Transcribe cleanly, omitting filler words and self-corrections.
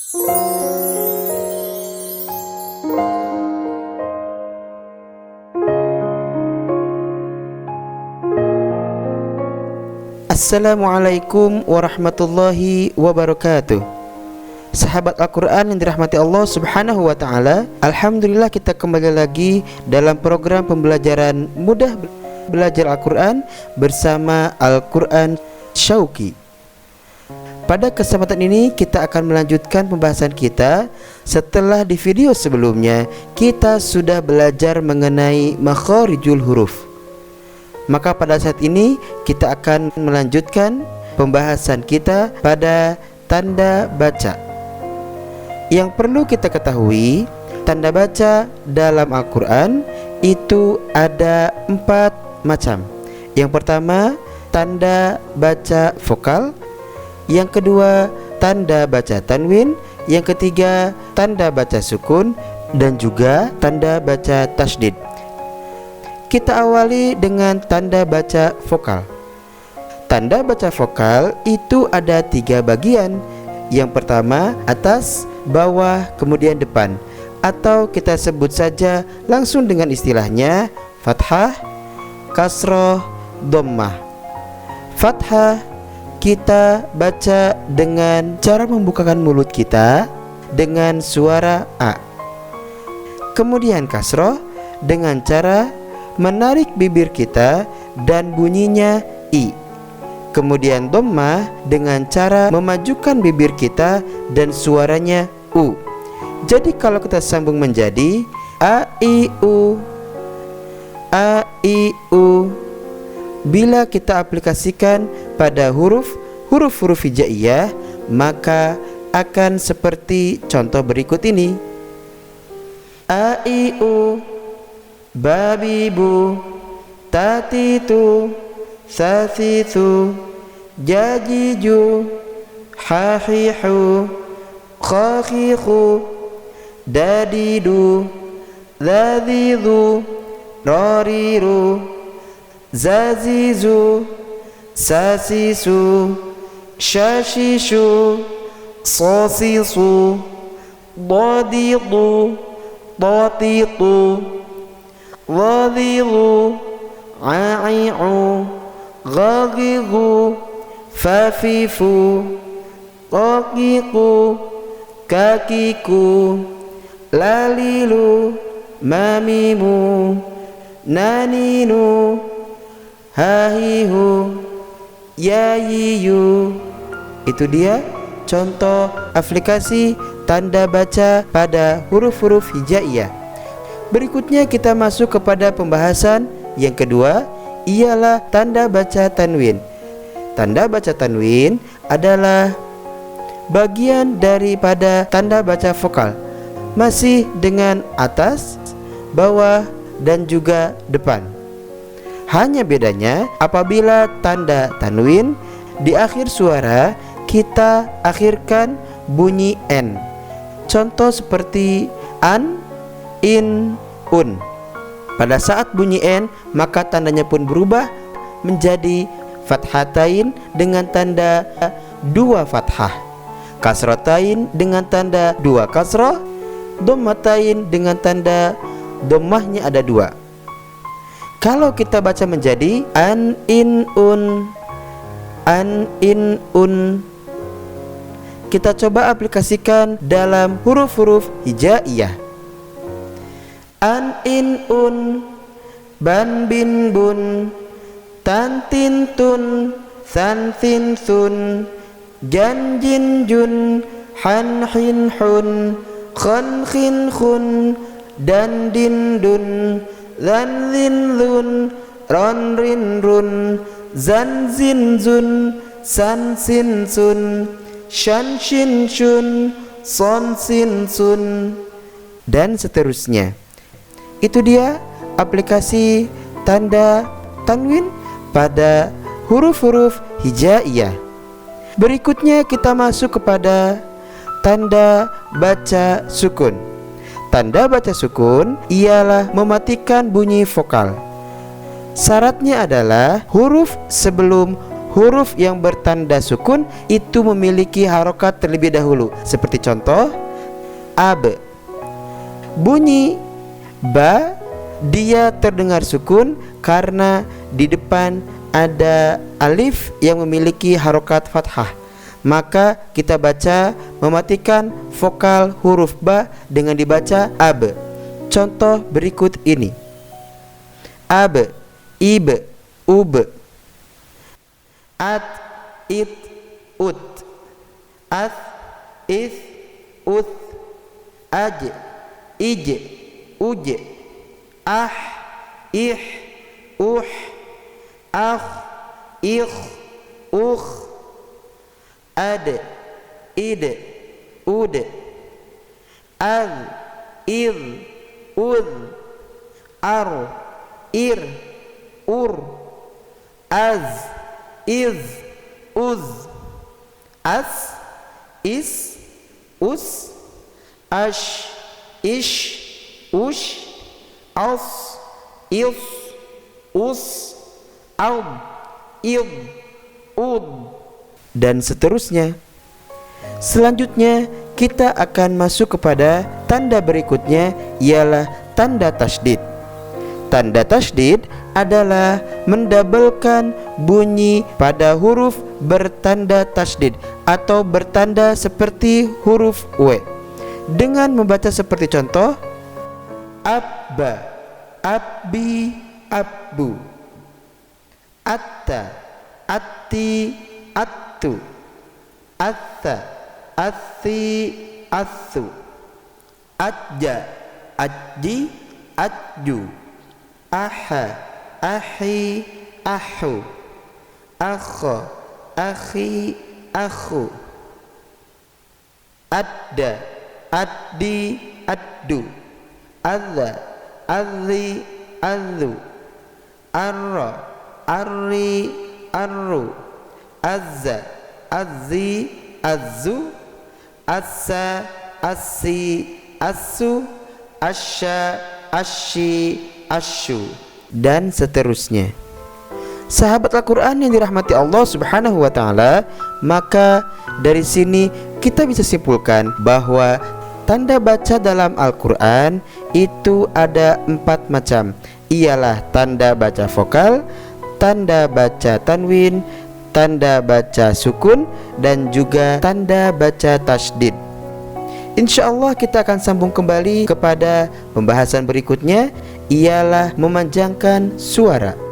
Assalamualaikum warahmatullahi wabarakatuh. Sahabat Al-Quran yang dirahmati Allah subhanahu wa ta'ala, alhamdulillah kita kembali lagi dalam program pembelajaran mudah belajar Al-Quran bersama Al-Quran Syauqi. Pada kesempatan ini kita akan melanjutkan pembahasan kita setelah di video sebelumnya kita sudah belajar mengenai makharijul huruf. Maka pada saat ini kita akan melanjutkan pembahasan kita pada tanda baca. Yang perlu kita ketahui, tanda baca dalam Al-Quran itu ada 4 macam. Yang pertama, tanda baca vokal. Yang kedua, tanda baca tanwin. Yang ketiga, tanda baca sukun. Dan juga tanda baca tasydid. Kita awali dengan tanda baca vokal. Tanda baca vokal itu ada 3 bagian. Yang pertama atas, bawah, kemudian depan. Atau kita sebut saja langsung dengan istilahnya fathah, kasroh, dhammah. Fathah kita baca dengan cara membukakan mulut kita dengan suara A. Kemudian kasroh dengan cara menarik bibir kita dan bunyinya I. Kemudian dhammah dengan cara memajukan bibir kita dan suaranya U. Jadi kalau kita sambung menjadi A, I, U, A, I, U. Bila kita aplikasikan pada huruf-huruf hijaiyah, maka akan seperti contoh berikut ini. A, I, U, babibu, tatitu, sasitu, jajiju, hahihu, khakhihu, dadidu, zadidu, rariru, zazizu, sasisu, shashishu, sasisu, dadidu, datitu, wadhidu, ai'u, ghaghidhu, fafifu, qaqiqu, kakiku, lalilu, mamimu, naninu, hahihu, yayiyu. Itu dia contoh aplikasi tanda baca pada huruf-huruf hijaiyah. Berikutnya kita masuk kepada pembahasan yang kedua, ialah tanda baca tanwin. Tanda baca tanwin adalah bagian daripada tanda baca vokal, masih dengan atas, bawah, dan juga depan. Hanya bedanya apabila tanda tanwin di akhir suara kita akhirkan bunyi N. Contoh seperti an, in, un. Pada saat bunyi N, maka tandanya pun berubah menjadi fathatain dengan tanda 2 fathah, kasratain dengan tanda 2 kasrah, dhammatain dengan tanda dhammahnya ada 2. Kalau kita baca menjadi an, in, un, an, in, un. Kita coba aplikasikan dalam huruf-huruf hijaiyah. An, in, un, ban, bin, bun, tan, tin, tun, san, sin, sun, jan, jin, jun, han, hin, hun, khan, khin, khun, dan, din, dun, zan, zin, zun, ron, rin, run, zan, zin, zun, san, sin, sun, shan, shin, shun, son, sin, sun, dan seterusnya. Itu dia aplikasi tanda tanwin pada huruf-huruf hijaiyah. Berikutnya kita masuk kepada tanda baca sukun. Tanda baca sukun ialah mematikan bunyi vokal. Syaratnya adalah huruf sebelum huruf yang bertanda sukun itu memiliki harokat terlebih dahulu. Seperti contoh ab. Bunyi ba dia terdengar sukun karena di depan ada alif yang memiliki harokat fathah. Maka kita baca mematikan vokal huruf ba dengan dibaca ab. Contoh berikut ini: ab, ib, ub, at, it, ut, ath, ith, uth, aj, ij, uj, ah, ih, akh, ikh, ad, id, ud, ad, id, ud, ar, ir, ur, az, iz, uz, as, is, us, ash, ish, ush, as, is, us, aum, id, ud, dan seterusnya. Selanjutnya kita akan masuk kepada tanda berikutnya, ialah tanda tasydid. Tanda tasydid adalah mendabelkan bunyi pada huruf bertanda tasydid atau bertanda seperti huruf W dengan membaca seperti contoh abba, abbi, abbu, atta, atti, attu, atta, atti, attu, ajja, ajji, ajju, aha, ahi, ahu, akha, akhi, akhu, adda, addi, addu, adza, adzi, adzu, arra, arri, arru, azza, azzi, azzu, assa, assi, assu, asya, asyi, asyu, dan seterusnya. Sahabat Al-Quran yang dirahmati Allah Subhanahu wa ta'ala, maka dari sini kita bisa simpulkan bahwa tanda baca dalam Al-Quran itu ada 4 macam, ialah tanda baca vokal, tanda baca tanwin, tanda baca sukun, dan juga tanda baca tasydid. InsyaAllah kita akan sambung kembali kepada pembahasan berikutnya, ialah memanjangkan suara.